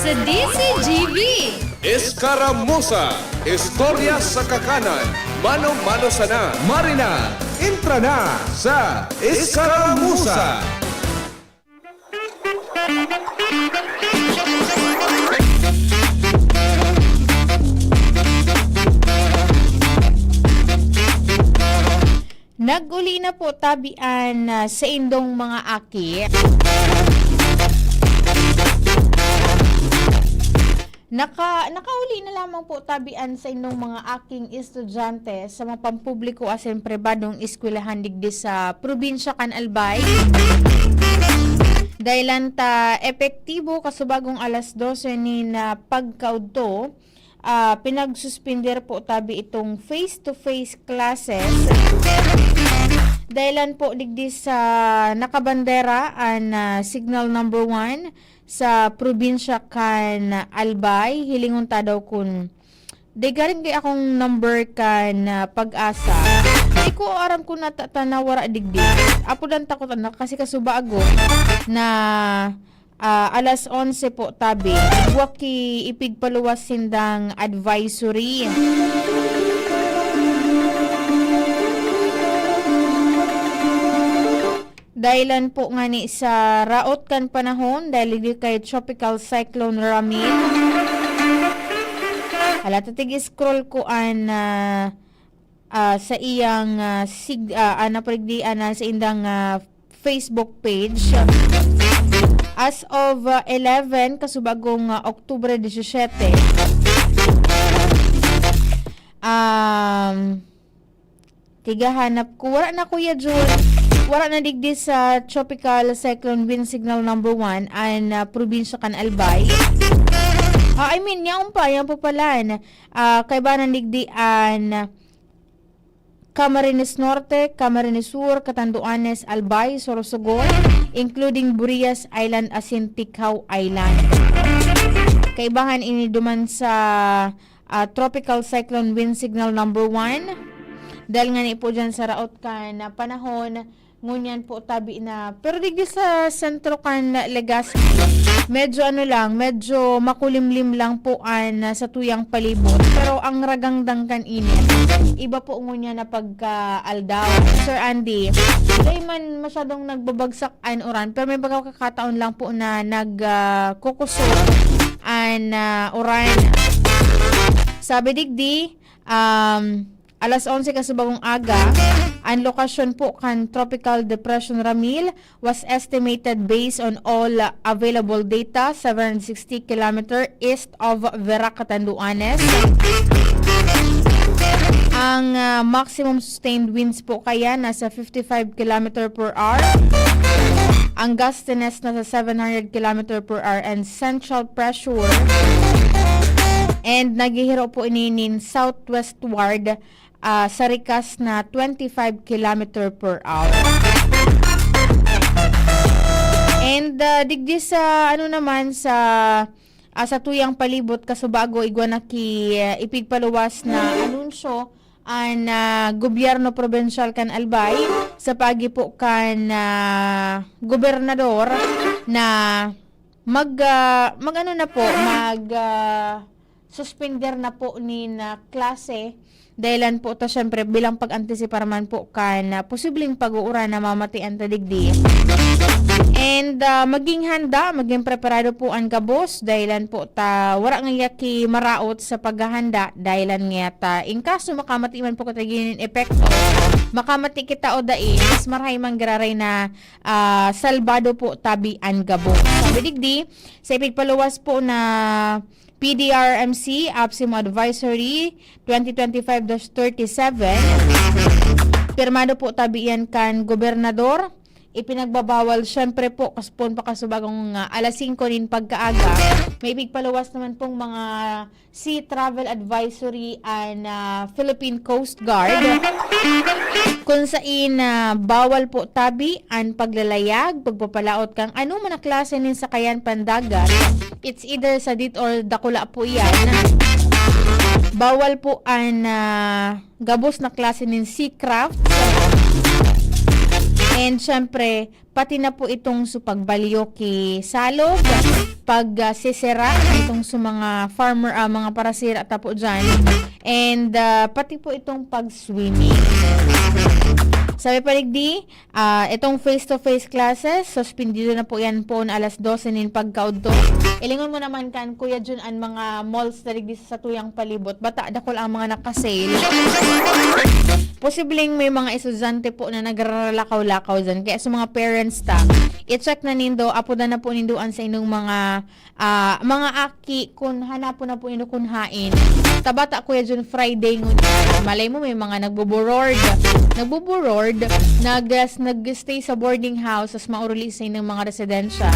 sa DCGV. Escaramuza, istorya sa kakanan, mano-mano sana. Marina, entra na sa Escaramuza. Nag-uli na po tabian sa indong mga aki. Nakauli na lamang po tabian sa indong mga aking estudyante sa mga pampubliko asin pribadong eskwelahan digdi sa probinsya kan Albay. Dahilan ta epektibo kasubagong alas 12 ni na pagkaudto, pinagsuspender po tabi itong face-to-face classes. Dahilan po digdi sa nakabandera an signal number 1 sa probinsya kan Albay. Hilingon ta daw kun degaring kay akong number kan Pag-asa. Di ko aram ko natatana digdi. Apo dan takot na kasi kasubago na alas 11 po tabi. Waki ipigpaluwas sindang advisory. Dahilan po nga ni sa raot kan panahon dahil di kay Tropical Cyclone Ramil. Hala, tatig-scroll ko sa iyang napaligdian sa indang Facebook page. As of 11, kasubagong Oktubre 17, tigahanap ko, wala na Kuya Jun. Wala na digdi sa Tropical Cyclone Wind Signal number 1 an probinsya kan Albay. Yan po pala. Kay ba na digdi an Camarines Norte, Camarines Sur, Catanduanes, Albay, Sorsogon, including Burias Island asin Tikhaw Island. Kaibahan ini duman sa Tropical Cyclone Wind Signal number 1. Dahil nga ni po dyan sa raot kan na panahon, ngunyan po tabi na. Pero digdi sa sentro kan Legazpi, medyo medyo makulimlim lang po sa tuyang palibot. Pero ang ragangdang kan init, iba po ngunyan na pagka-aldaw. Sir Andy, hindi man masyadong nagbabagsak an oran, pero may bagaw kakataon lang po na nagkukusot an oran. Sabi digdi, alas 11 kasubagong aga, ang lokasyon po kan Tropical Depression Ramil was estimated based on all available data 760 km east of Verac, Catanduanes. Ang maximum sustained winds po kaya nasa 55 km per hour. Ang gustiness nasa 700 km per hour and central pressure and naghihiro po ininin southwestward sa rikas na 25 km per hour. And digdi sa sa tuyang palibot kasubago igwanaki ipigpaluwas na anunsyo an gobyerno provincial kan Albay sa pagi po kan gobernador na mag suspender na po ni na klase. Dahilan po ito syempre bilang pag-antisipar man po kan posibleng pag-uura na mamatian ta digdi. And maging handa, maging preparado po ang kabos dahilan po ta wala nga yaki maraot sa paghahanda dahilan nga ta in kaso makamati man po kataginin epekto makamati kita o dai mas marahay man gararay na salbado po tabi ang gabo. Sabi digdi sa ipigpaluwas po na PDRMC APSIM Advisory 2025-37 pirmado po tabi yan kan gobernador. Ipinagbabawal syempre po kaspon pa kasubagong alas 5 nin pagkaaga. May pigpaluwas naman pong mga sea travel advisory and Philippine Coast Guard kung saan bawal po tabi ang paglalayag, pagpapalaot kang ano man na klase nin sakayan pandagat. It's either sa dit or dakula po yan. Bawal po ang gabos na klase nin sea craft And syempre, pati na po itong pagbalyo ki salog, sisira itong mga farmer, mga parasira tapo dyan. And pati po itong pag-swimming. Sabi pa digdi, itong face-to-face classes, suspendido na po yan po na alas 12 nin pagkaudto. Ilingon mo naman kan, Kuya Jun, ang mga malls na digdi sa tuyang palibot. Bata, dakol ang mga nakasale. Posibleng may mga estudyante po na nagraralakaw-lakaw dyan. Kaya sa mga parents ta, i-check na nindo, apo na po nindoan sa inyong mga aki, kung hanapon na po nindo kung hain. Tabata, Kuya Jun, Friday ngun. Malay mo, may mga nagbuburord, nag-stay sa boarding house, as mauruli sa inyong mga residensya.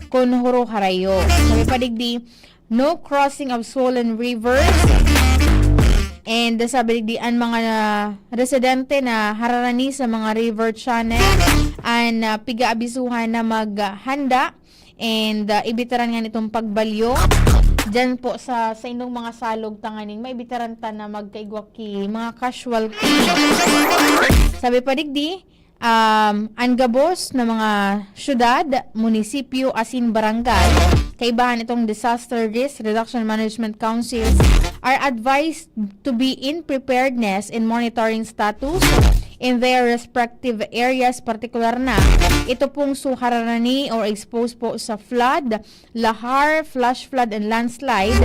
Kung huro harayo. Sabi pa digdi, no crossing of swollen rivers. And sabi digdi, ang mga residente na hararani sa mga river channel ang piga-abisuhan na maghanda and ibitaran nga nitong pagbalyo. Diyan po sa inyong mga salog tanganing may ibitaran ta na magkaigwaki mga casualty. Sabi pa digdi, ang gabos na mga syudad, munisipyo, asin barangay, kaibahan itong Disaster Risk Reduction Management Councils are advised to be in preparedness and monitoring status in their respective areas, particular na ito pong suhararani or exposed po sa flood, lahar, flash flood, and landslide.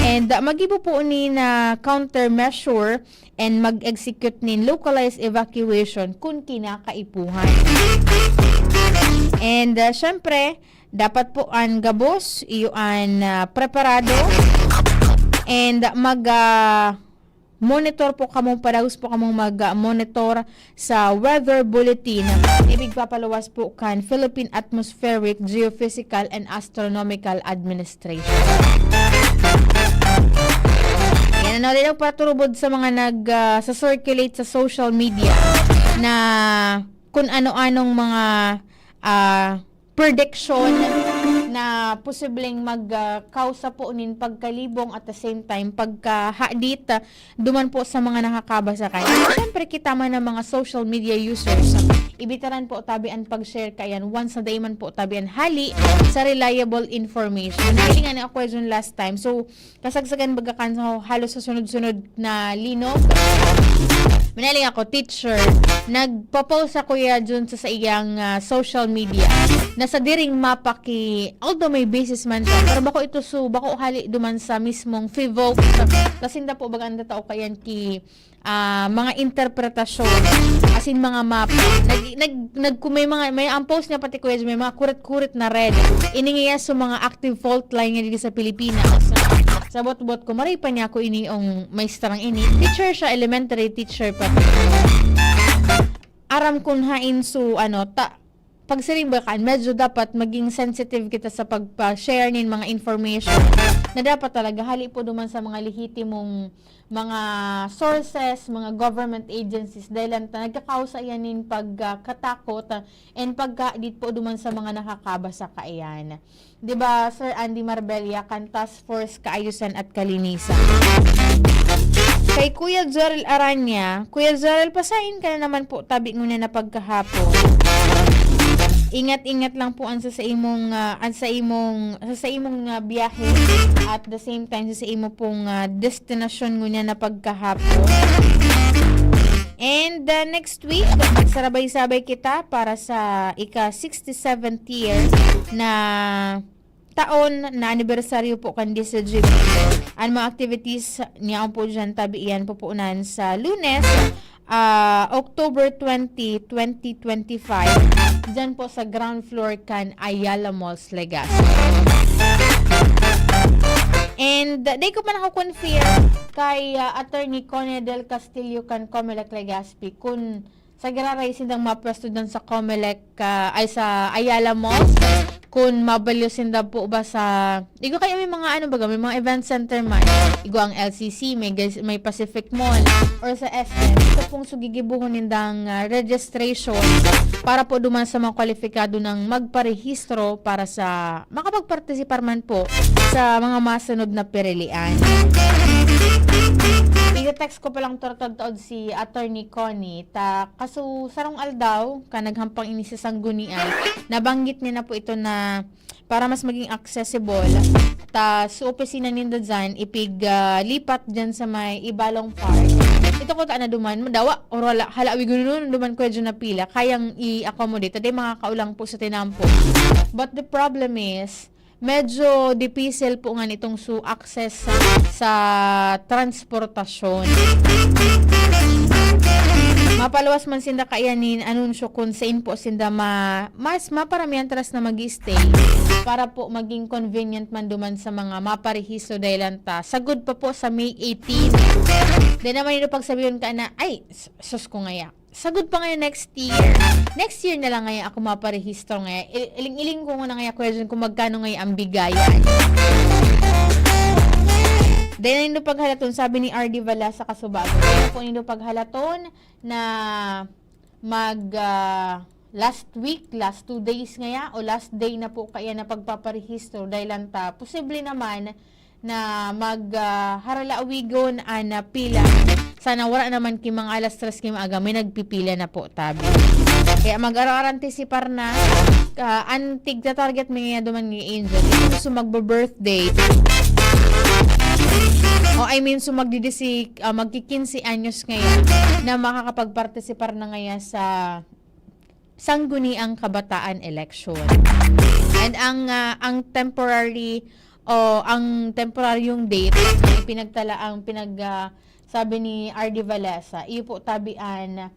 And mag-ibo po ni na countermeasure and mag-execute nin localized evacuation kung kinakaipuhan. And syempre, dapat po ang gabos, iyon preparado and monitor po kamong padaus po kamong mag-monitor sa weather bulletin. Ibig papaluwas po kan Philippine Atmospheric, Geophysical, and Astronomical Administration. Yan, ano rin ang paturubod sa mga sa-circulate sa social media na kung ano-anong mga prediction na posibleng magkausa po nin pagkalibong at the same time pagkahadit duman po sa mga nakakabasa kayo. Siyempre kita man ng mga social media users, ibitaran po tabian pag-share kayan once a day man po tabian hali sa reliable information. Hilingan ni ako dun last time. So, kasagsagan bagakan sa halos sa sunod-sunod na linog. Manaling ako, teacher, nagpo-post ako dun sa iyang social media na sa diring mapa ki, although may basis man sa, pero bako ito bako hali duman sa mismong FIVO, kasi hindi po baganda tao kayan ki mga interpretasyon, as in mga mapa. May ang post niya pati kuya, may mga kurit-kurit na red. Iningiya sa mga active fault line nga dito sa Pilipinas. Sa bot-bot ko, maray pa niya ako iniong maestrang ini. Teacher siya, elementary teacher pa. Aram kun hain su, pagsiring bakan, medyo dapat maging sensitive kita sa pag-share nin mga information na dapat talaga hali po duman sa mga lehitimong mga sources, mga government agencies dahil nagkakausa yanin pagkatakot and pagkaedit po duman sa mga nakakabasa kaayan. Diba, Sir Andy Marbella, kan Task Force Kaayusan at Kalinisan. Kay Kuya Zorel Aranya, Kuya Zorel, pasahin ka na naman po tabi nguna na pagkahapon. Ingat-ingat lang po sa imong biyahe at the same time sa imong pong destinasyon ngunya na pagkahapon. And next week, magsarabay-sabay kita para sa ika-67th year na taon na anibersaryo po kan DCGB. Ang mga activities niya po dyan tabiiyan po puunan sa Lunes, October 20, 2025, dyan po sa ground floor kan Ayala Malls, Legazpi. And day ko pa nakakonfirm kay Attorney Connie Del Castillo kan Comelec Legazpi kung sa gararay sindang mapwesto doon sa Comelec ay sa Ayala Malls kung mabalyo sinda po ba sa igo kayo may mga may mga event center man igo ang LCC may Pacific Mall or sa SM ito pong sugigibuhon nindang registration para po duman sa mga kwalifikado ng magparehistro para sa makapagpartisipar man po sa mga masunod na perilian. Nag-text ko palang turtod si Attorney Connie ta kaso sarong aldaw ka naghampang ini sa sanggunian. Nabanggit niya na po ito na para mas maging accessible ta sa opisina ninda dyan lipat dyan sa may Ibalong Park. Ito ko ta na duman dawa or wala halawi gunon duman ko dyan na pila kayang i-accommodate taday mga kaulang po sa tinampo. But the problem is medyo difficile po nga nitong access sa transportasyon. Mapaluwas man sinda kayanin anunsyo kung saan po sinda mas maparamihan teras na mag-stay para po maging convenient man duman sa mga maparehisto dahil ta. Sagod pa po sa May 18. Then naman ito pagsabihin ka na, ay, sus ko ngaya. Sagod pa ngayon next year. Next year na lang ngayon ako maparehistro ngayon. Iling-iling ko muna ngayon question kung magkano ngayon ang bigayan. Then nito paghalaton, sabi ni RD Vala sa Kasubago. Kaya po nito paghalaton na last week, last 2 days ngaya o last day na po kaya na pagpaparehistro dahil ta posible naman na haralaawigon na pila. Sana wala naman kimang alas 3 kimaaga may nagpipila na po tabi. Kaya mag-araw-antisipar na antig na target may nga duman ng Angel. Ito magbo-birthday. O I mean magki-15 anyos ngayon na makakapag-participar na ngayon sa sangguniang kabataan election. And ang temporary ang temporaryong date na sabi ni RD Valesa, iyo po tabian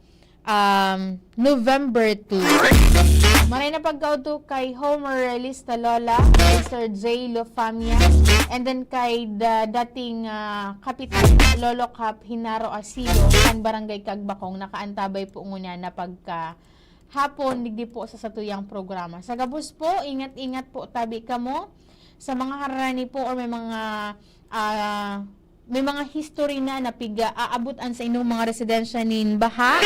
November 2. Maray na pagkauto kay Homer Relista Lola, Mr. J. Lofamia, and then kay dating Kapitan Lolo Cap Hinaro Asilo, ang barangay Kagbakong, nakaantabay po ngunya na pagka hapon, digdi po sa satuyang programa. Sa gabos po, ingat-ingat po tabi kamo sa mga harani po or may mga history na napiga aabutan sa inyong mga residensya nin baha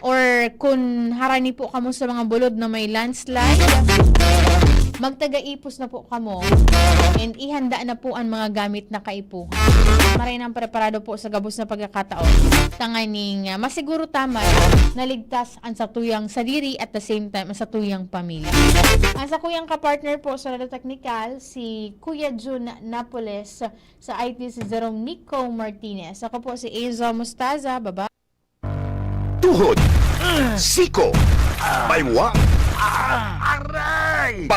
or kung harani po kamo sa mga bulod na may landslide, magtaga-ipos na po kamo and ihanda na po ang mga gamit na kaipuhan. Maray nang preparado po sa gabos na pagkakataon. Tanganing masiguro tama naligtas ang satuyang sadiri at the same time ang satuyang pamilya. Ang sa kuyang kapartner po sa Radio Technical, si Kuya Jun Napoles, sa IT si Jerome Nico Martinez. Ako po si Aza Mustaza. Baba. Tuhod, siko, baywa, aray.